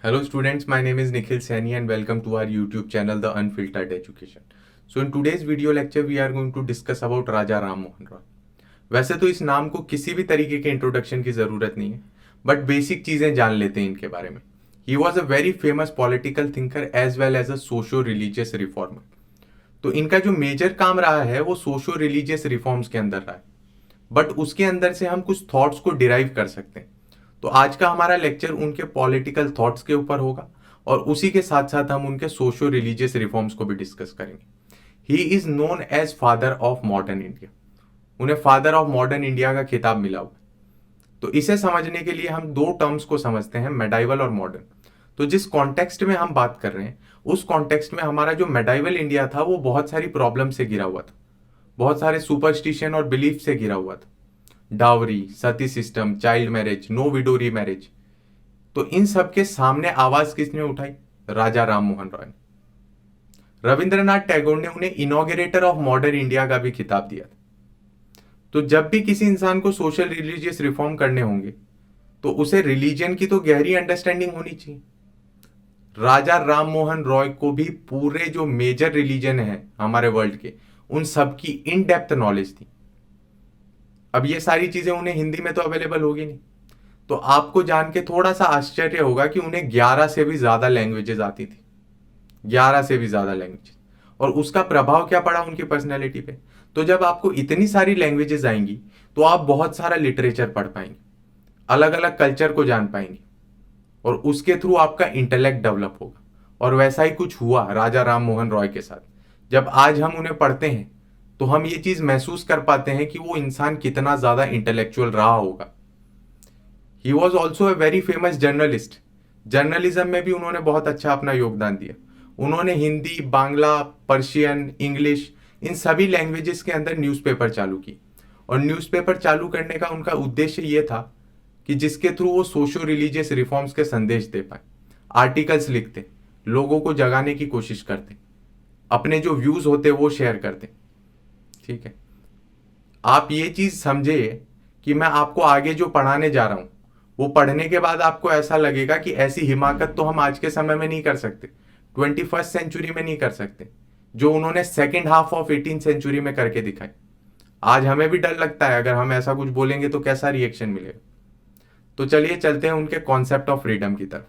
Hello students, my name is Nikhil Saini and welcome to our YouTube channel The Unfiltered Education. So in today's video lecture we are going to discuss about राजा राम मोहन रॉय. वैसे तो इस नाम को किसी भी तरीके के इंट्रोडक्शन की जरूरत नहीं है, बट बेसिक चीजें जान लेते हैं इनके बारे में. He was a very famous political thinker as well as a socio religious reformer. तो इनका जो मेजर काम रहा है वो सोशो रिलीजियस रिफॉर्म्स के अंदर रहा है, बट उसके अंदर से हम कुछ थॉट्स को डिराइव कर सकते हैं. तो आज का हमारा लेक्चर उनके पॉलिटिकल थॉट्स के ऊपर होगा और उसी के साथ साथ हम उनके सोशो रिलीजियस रिफॉर्म्स को भी डिस्कस करेंगे. He is known as father of modern India. उन्हें फादर ऑफ मॉडर्न इंडिया का खिताब मिला हुआ. तो इसे समझने के लिए हम दो टर्म्स को समझते हैं, मेडाइवल और मॉडर्न. तो जिस कॉन्टेक्स्ट में हम बात कर रहे हैं उस कॉन्टेक्स्ट में हमारा जो मेडाइवल इंडिया था वो बहुत सारी प्रॉब्लम से घिरा हुआ था, बहुत सारे सुपरस्टिशन और बिलीफ से घिरा हुआ था. Dowry, sati system, child marriage, no widow remarriage. तो इन सब के सामने आवाज किसने उठाई? राजा राम मोहन रॉय ने. रविंद्रनाथ टैगोर ने उन्हें इनॉग्रेटर ऑफ मॉडर्न इंडिया का भी खिताब दिया था. तो जब भी किसी इंसान को सोशल रिलीजियस रिफॉर्म करने होंगे तो उसे रिलीजन की तो गहरी अंडरस्टैंडिंग होनी चाहिए. राजा राम मोहन रॉय को भी पूरे जो मेजर रिलीजन है हमारे वर्ल्ड के उन सब की इन डेप्थ नॉलेज थी. अब ये सारी चीजें उन्हें हिंदी में तो अवेलेबल होगी नहीं, तो आपको जान के थोड़ा सा आश्चर्य होगा कि उन्हें 11 से भी ज्यादा लैंग्वेजेस आती थी. 11 से भी ज्यादा लैंग्वेजेस. और उसका प्रभाव क्या पड़ा उनकी पर्सनैलिटी पे? तो जब आपको इतनी सारी लैंग्वेजेस आएंगी तो आप बहुत सारा लिटरेचर पढ़ पाएंगे, अलग अलग कल्चर को जान पाएंगे और उसके थ्रू आपका इंटेलेक्ट डेवलप होगा. और वैसा ही कुछ हुआ राजा राम मोहन रॉय के साथ. जब आज हम उन्हें पढ़ते हैं तो हम ये चीज महसूस कर पाते हैं कि वो इंसान कितना ज्यादा इंटेलेक्चुअल रहा होगा. He was also a very famous journalist. Journalism में भी उन्होंने बहुत अच्छा अपना योगदान दिया. उन्होंने Hindi, Bangla, Persian, English in सभी लैंग्वेजेस के अंदर न्यूज़पेपर चालू की. और न्यूज़पेपर चालू करने का उनका उद्देश्य ये था कि जिसके थ्रू वो सोशो रिलीजियस रिफॉर्म्स के संदेश दे पाए. आर्टिकल्स लिखते, लोगों को जगाने की कोशिश करते, अपने जो व्यूज होते वो शेयर करते. ठीक है, आप ये चीज समझे कि मैं आपको आगे जो पढ़ाने जा रहा हूं वो पढ़ने के बाद आपको ऐसा लगेगा कि ऐसी हिमाकत तो हम आज के समय में नहीं कर सकते, 21st सेंचुरी में नहीं कर सकते, जो उन्होंने second half of 18th century में करके दिखाई. आज हमें भी डर लगता है, अगर हम ऐसा कुछ बोलेंगे तो कैसा रिएक्शन मिलेगा. तो चलिए चलते हैं उनके कॉन्सेप्ट ऑफ फ्रीडम की तरफ.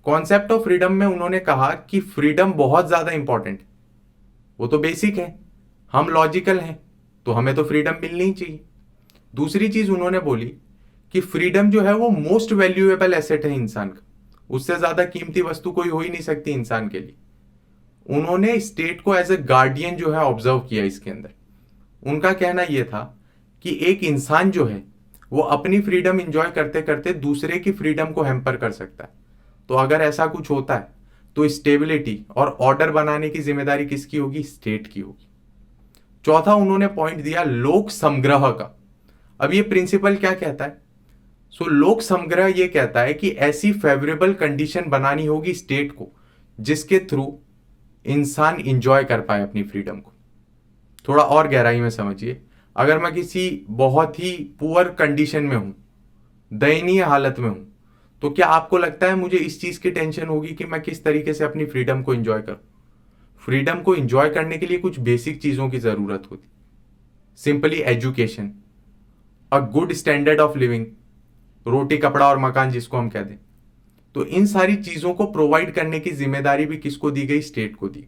कॉन्सेप्ट ऑफ फ्रीडम में उन्होंने कहा कि फ्रीडम बहुत ज्यादा इंपॉर्टेंट है. वो तो बेसिक है, हम लॉजिकल हैं तो हमें तो फ्रीडम मिलनी ही चाहिए. दूसरी चीज उन्होंने बोली कि फ्रीडम जो है वो मोस्ट वैल्यूएबल एसेट है इंसान का. उससे ज्यादा कीमती वस्तु कोई हो ही नहीं सकती इंसान के लिए. उन्होंने स्टेट को एज ए गार्डियन जो है ऑब्जर्व किया इसके अंदर. उनका कहना यह था कि एक इंसान जो है वो अपनी फ्रीडम इंजॉय करते करते दूसरे की फ्रीडम को हैम्पर कर सकता है. तो अगर ऐसा कुछ होता है तो स्टेबिलिटी और ऑर्डर बनाने की जिम्मेदारी किसकी होगी? स्टेट की होगी. चौथा उन्होंने पॉइंट दिया लोक समग्रह का. अब ये प्रिंसिपल क्या कहता है? लोक समग्रह ये कहता है कि ऐसी फेवरेबल कंडीशन बनानी होगी स्टेट को जिसके थ्रू इंसान इंजॉय कर पाए अपनी फ्रीडम को. थोड़ा और गहराई में समझिए. अगर मैं किसी बहुत ही पुअर कंडीशन में हूं, दयनीय हालत में हूं, तो क्या आपको लगता है मुझे इस चीज की टेंशन होगी कि मैं किस तरीके से अपनी फ्रीडम को एंजॉय करूं? फ्रीडम को एंजॉय करने के लिए कुछ बेसिक चीजों की जरूरत होती. Simply education, a good standard of living, रोटी, कपड़ा और मकान जिसको हम कहते हैं. तो इन सारी चीजों को प्रोवाइड करने की जिम्मेदारी भी किसको दी गई? स्टेट को दी.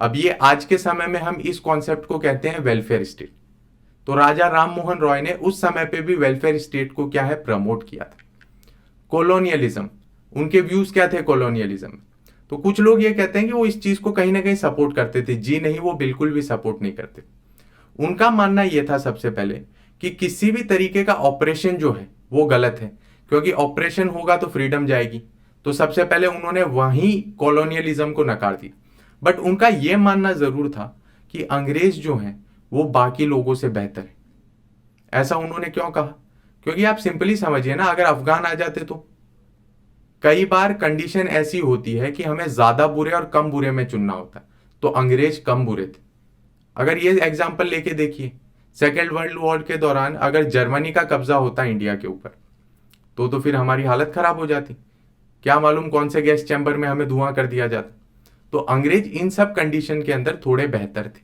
अब ये आज के समय में हम इस कॉन्सेप्ट को कहते हैं वेलफेयर स्टेट. तो राजा राम मोहन रॉय ने उस समय पे भी वेलफेयर स्टेट को क्या है? प्रमोट किया था. कॉलोनियलिज्म, उनके व्यूज क्या थे कॉलोनियलिज्म में? तो कुछ लोग ये कहते हैं कि वो इस चीज को कहीं ना कहीं सपोर्ट करते थे. जी नहीं, वो बिल्कुल भी सपोर्ट नहीं करते. उनका मानना यह था सबसे पहले कि किसी भी तरीके का ऑपरेशन जो है वो गलत है, क्योंकि ऑपरेशन होगा तो फ्रीडम जाएगी. तो सबसे पहले उन्होंने वहीं कॉलोनियलिज्म को नकार दिया. बट उनका यह मानना जरूर था कि अंग्रेज जो हैं वो बाकी लोगों से बेहतर है. ऐसा उन्होंने क्यों कहा? क्योंकि आप सिंपली समझिए ना, अगर अफगान आ जाते तो कई बार कंडीशन ऐसी होती है कि हमें ज्यादा बुरे और कम बुरे में चुनना होता है, तो अंग्रेज कम बुरे थे. अगर ये एग्जाम्पल लेके देखिए, सेकेंड वर्ल्ड वॉर के दौरान अगर जर्मनी का कब्जा होता इंडिया के ऊपर तो फिर हमारी हालत खराब हो जाती. क्या मालूम कौन से गैस चैम्बर में हमें धुआं कर दिया जाता। तो अंग्रेज इन सब कंडीशन के अंदर थोड़े बेहतर थे।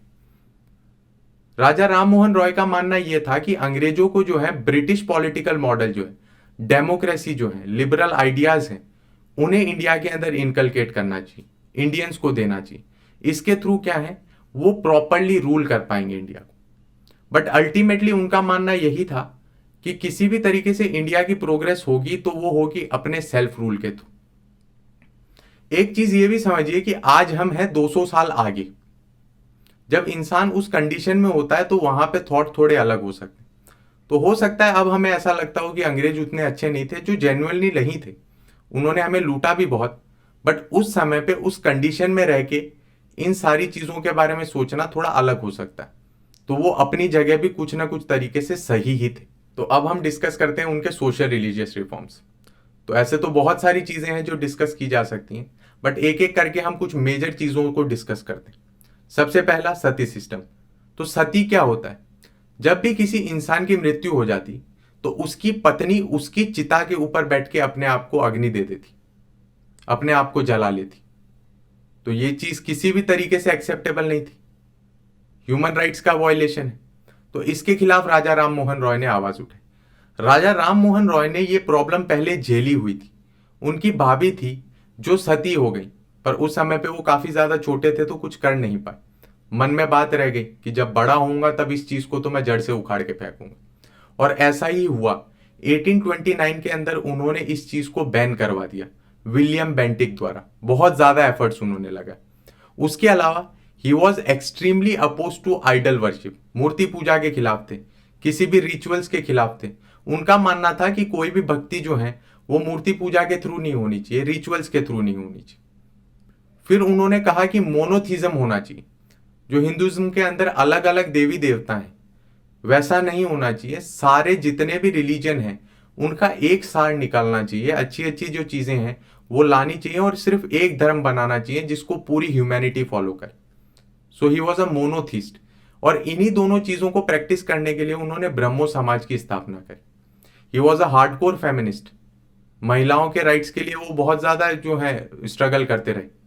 राजा राममोहन रॉय का मानना यह था कि अंग्रेजों को जो है ब्रिटिश पॉलिटिकल मॉडल जो है, डेमोक्रेसी जो है, लिबरल आइडियाज हैं, उन्हें इंडिया के अंदर इनकलकेट करना चाहिए, इंडियंस को देना चाहिए। इसके थ्रू क्या है, वो प्रॉपरली रूल कर पाएंगे इंडिया को। बट अल्टीमेटली उनका मानना यही था कि किसी भी तरीके से इंडिया की प्रोग्रेस होगी तो वो होगी अपने सेल्फ रूल के थ्रू। एक चीज ये भी समझिए कि आज हम हैं 200 साल आगे। जब इंसान उस कंडीशन में होता है तो वहां पे थॉट थोड़े अलग हो सकते हैं। तो हो सकता है अब हमें ऐसा लगता हो कि अंग्रेज उतने अच्छे नहीं थे, जो जेन्युइनली नहीं थे, उन्होंने हमें लूटा भी बहुत। बट उस समय पे उस कंडीशन में रह के इन सारी चीजों के बारे में सोचना थोड़ा अलग हो सकता है। तो वो अपनी जगह भी कुछ ना कुछ तरीके से सही ही थे। तो अब हम डिस्कस करते हैं उनके सोशल रिलीजियस रिफॉर्म्स। तो ऐसे तो बहुत सारी चीजें हैं जो डिस्कस की जा सकती हैं, बट एक एक करके हम कुछ मेजर चीजों को डिस्कस करते हैं। सबसे पहला सती सिस्टम। तो सती क्या होता है, जब भी किसी इंसान की मृत्यु हो जाती तो उसकी पत्नी उसकी चिता के ऊपर बैठ के अपने आप को अग्नि दे देती, अपने आप को जला लेती। तो ये चीज किसी भी तरीके से एक्सेप्टेबल नहीं थी, ह्यूमन राइट्स का वायलेशन है। तो इसके खिलाफ राजा राम मोहन रॉय ने आवाज उठाई। राजा राम मोहन रॉय ने ये प्रॉब्लम पहले झेली हुई थी। उनकी भाभी थी जो सती हो गई, पर उस समय पे वो काफी ज्यादा छोटे थे तो कुछ कर नहीं पाए। मन में बात रह गई कि जब बड़ा होऊंगा तब इस चीज को तो मैं जड़ से उखाड़ के फेंकूंगा, और ऐसा ही हुआ। 1829 के अंदर उन्होंने इस चीज को बैन करवा दिया विलियम बेंटिक द्वारा। बहुत ज्यादा एफर्ट्स उन्होंने लगा। उसके अलावा he was extremely oppose to idol worship, मूर्ति पूजा के खिलाफ थे, किसी भी रिचुअल्स के खिलाफ थे। उनका मानना था कि कोई भी भक्ति जो है वो मूर्ति पूजा के थ्रू नहीं होनी चाहिए, रिचुअल्स के थ्रू नहीं होनी चाहिए। फिर उन्होंने कहा कि मोनोथिज्म होना चाहिए, जो हिंदुइज्म के अंदर अलग अलग देवी देवता हैं वैसा नहीं होना चाहिए। सारे जितने भी रिलीजन हैं उनका एक सार निकालना चाहिए, अच्छी अच्छी जो चीजें हैं वो लानी चाहिए, और सिर्फ एक धर्म बनाना चाहिए जिसको पूरी ह्यूमैनिटी फॉलो करे। सो ही वॉज अ मोनोथिस्ट। और इन्हीं दोनों चीजों को प्रैक्टिस करने के लिए उन्होंने ब्रह्मो समाज की स्थापना करी। ही वॉज अ हार्डकोर फेमिनिस्ट। महिलाओं के राइट्स के लिए वो बहुत ज्यादा जो है स्ट्रगल करते रहे।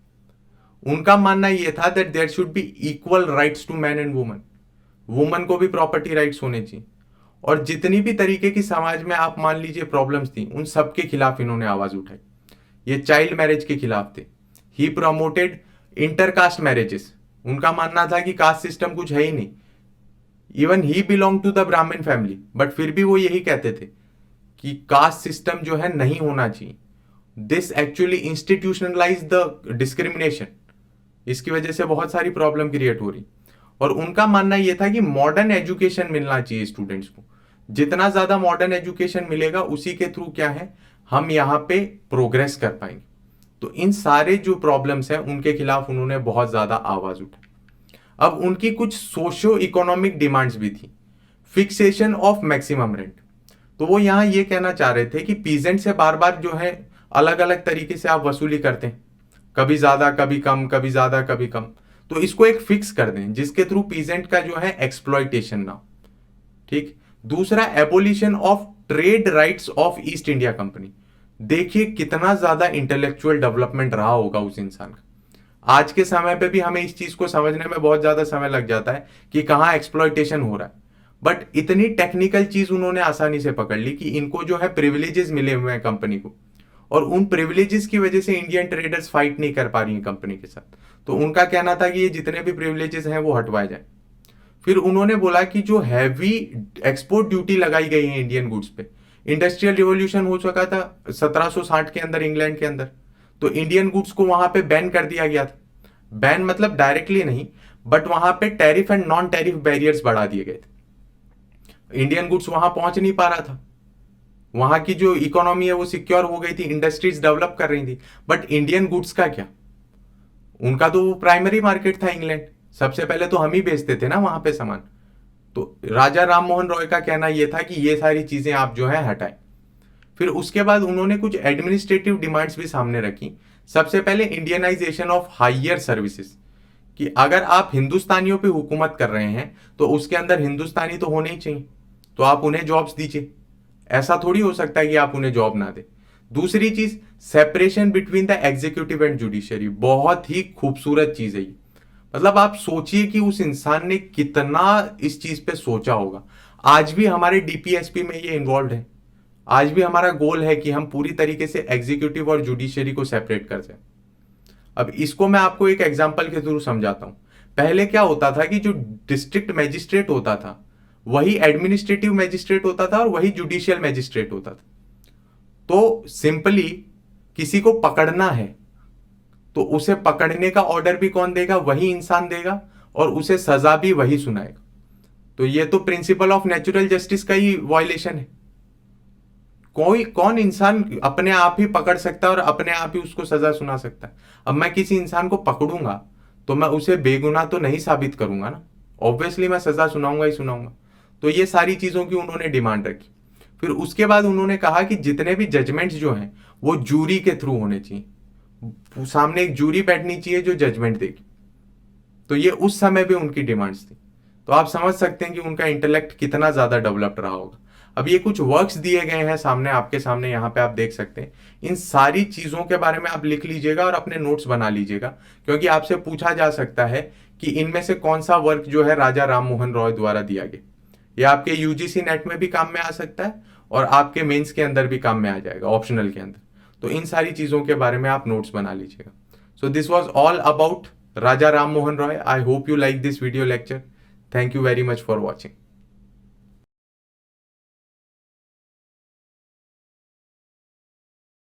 उनका मानना यह था that there should be equal rights to man and woman. Woman को भी प्रॉपर्टी राइट्स होने चाहिए। और जितनी भी तरीके की समाज में आप मान लीजिए प्रॉब्लम्स थी, उन सब के खिलाफ इन्होंने आवाज उठाई। ये चाइल्ड मैरिज के खिलाफ थे। ही प्रमोटेड इंटरकास्ट मैरिजेस। उनका मानना था कि कास्ट सिस्टम कुछ है ही नहीं। Even he belong to the Brahmin family, but फिर भी वो यही कहते थे कि कास्ट सिस्टम जो है नहीं होना चाहिए। This actually institutionalize the discrimination. इसकी वजह से बहुत सारी प्रॉब्लम क्रिएट हो रही। और उनका मानना यह था कि मॉडर्न एजुकेशन मिलना चाहिए स्टूडेंट्स को। जितना ज्यादा मॉडर्न एजुकेशन मिलेगा उसी के थ्रू क्या है, हम यहाँ पे प्रोग्रेस कर पाएंगे। तो इन सारे जो प्रॉब्लम्स हैं उनके खिलाफ उन्होंने बहुत ज्यादा आवाज उठाई। अब उनकी कुछ सोशियो इकोनॉमिक डिमांड्स भी थी। Fixation of maximum rent. तो वो यहां ये कहना चाह रहे थे कि पीजेंट से बार बार जो है अलग अलग तरीके से आप वसूली करते हैं, कभी ज्यादा कभी कम, कभी ज्यादा कभी कम। तो इसको एक फिक्स कर दें जिसके थ्रू पीजेंट का जो है एक्सप्लॉयटेशन ना हो। ठीक। दूसरा, abolition of trade rights of east India company. देखिए कितना ज्यादा इंटेलेक्चुअल डेवलपमेंट रहा होगा उस इंसान का। आज के समय पे भी हमें इस चीज को समझने में बहुत ज्यादा समय लग जाता है कि कहां एक्सप्लॉयटेशन हो रहा है। बट इतनी टेक्निकल चीज उन्होंने आसानी से पकड़ ली कि इनको जो है प्रिविलेजेस मिले हुए हैं कंपनी को, और उन प्रिविलेजेस की वजह से इंडियन ट्रेडर्स फाइट नहीं कर पा रही हैं कंपनी के साथ। तो उनका कहना था कि ये जितने भी प्रिविलेजेस हैं वो हटवाए जाए। फिर उन्होंने बोला कि जो हैवी एक्सपोर्ट ड्यूटी लगाई गई है इंडियन गुड्स पे, इंडस्ट्रियल रिवॉल्यूशन हो चुका था 1760 के अंदर इंग्लैंड के अंदर, तो इंडियन गुड्स को वहां पे बैन कर दिया गया था। बैन मतलब डायरेक्टली नहीं, बट वहां पे tariff and non tariff barriers बढ़ा दिए गए थे। इंडियन गुड्स वहां पहुंच नहीं पा रहा था। वहां की जो इकोनॉमी है वो सिक्योर हो गई थी, इंडस्ट्रीज डेवलप कर रही थी। बट इंडियन गुड्स का क्या, उनका तो वो प्राइमरी मार्केट था इंग्लैंड। सबसे पहले तो हम ही बेचते थे ना वहां पे सामान। तो राजा राम मोहन रॉय का कहना यह था कि ये सारी चीजें आप जो है हटाएं। फिर उसके बाद उन्होंने कुछ एडमिनिस्ट्रेटिव डिमांड्स भी सामने रखी। सबसे पहले इंडियनाइजेशन ऑफ हायर सर्विसेज, कि अगर आप हिंदुस्तानियों पे हुकूमत कर रहे हैं तो उसके अंदर हिंदुस्तानी तो होने ही चाहिए, तो आप उन्हें जॉब्स दीजिए। ऐसा थोड़ी हो सकता है कि आप उन्हें जॉब ना दे। दूसरी चीज, separation between the executive and judiciary, बहुत ही खूबसूरत चीज है ये। मतलब आप सोचिए कि उस इंसान ने कितना इस चीज पे सोचा होगा। आज भी हमारे डीपीएसपी में ये इन्वॉल्व है। आज भी हमारा गोल है कि हम पूरी तरीके से एग्जीक्यूटिव और जुडिशरी को सेपरेट कर सकें। अब इसको मैं आपको एक एग्जांपल के थ्रू समझाता हूं। पहले क्या होता था कि जो डिस्ट्रिक्ट मैजिस्ट्रेट होता था वही एडमिनिस्ट्रेटिव मैजिस्ट्रेट होता था और वही जुडिशियल मैजिस्ट्रेट होता था। तो सिंपली किसी को पकड़ना है तो उसे पकड़ने का ऑर्डर भी कौन देगा? वही इंसान देगा, और उसे सजा भी वही सुनाएगा। तो ये तो प्रिंसिपल ऑफ नेचुरल जस्टिस का ही वायलेशन है। कौन इंसान अपने आप ही पकड़ सकता है और अपने आप ही उसको सजा सुना सकता है? अब मैं किसी इंसान को पकड़ूंगा तो मैं उसे बेगुनाह तो नहीं साबित करूंगा ना, ऑब्वियसली मैं सजा सुनाऊंगा ही सुनाऊंगा। तो ये सारी चीजों की उन्होंने डिमांड रखी। फिर उसके बाद उन्होंने कहा कि जितने भी जजमेंट्स जो हैं वो जूरी के थ्रू होने चाहिए, सामने एक जूरी बैठनी चाहिए जो जजमेंट देगी। तो ये उस समय भी उनकी डिमांड्स थी। तो आप समझ सकते हैं कि उनका इंटेलेक्ट कितना ज्यादा डेवलप्ड रहा होगा। अब ये कुछ वर्क्स दिए गए हैं सामने, आपके सामने यहाँ पे आप देख सकते हैं। इन सारी चीजों के बारे में आप लिख लीजिएगा और अपने नोट्स बना लीजिएगा, क्योंकि आपसे पूछा जा सकता है कि इनमें से कौन सा वर्क जो है राजा राम मोहन रॉय द्वारा दिया गया। ये आपके यूजीसी नेट में भी काम में आ सकता है और आपके मेंस के अंदर भी काम में आ जाएगा, ऑप्शनल के अंदर। तो इन सारी चीजों के बारे में आप नोट्स बना लीजिएगा। So this was all about Raja Ram Mohan Roy. I hope you like this video lecture. Thank you very much for watching.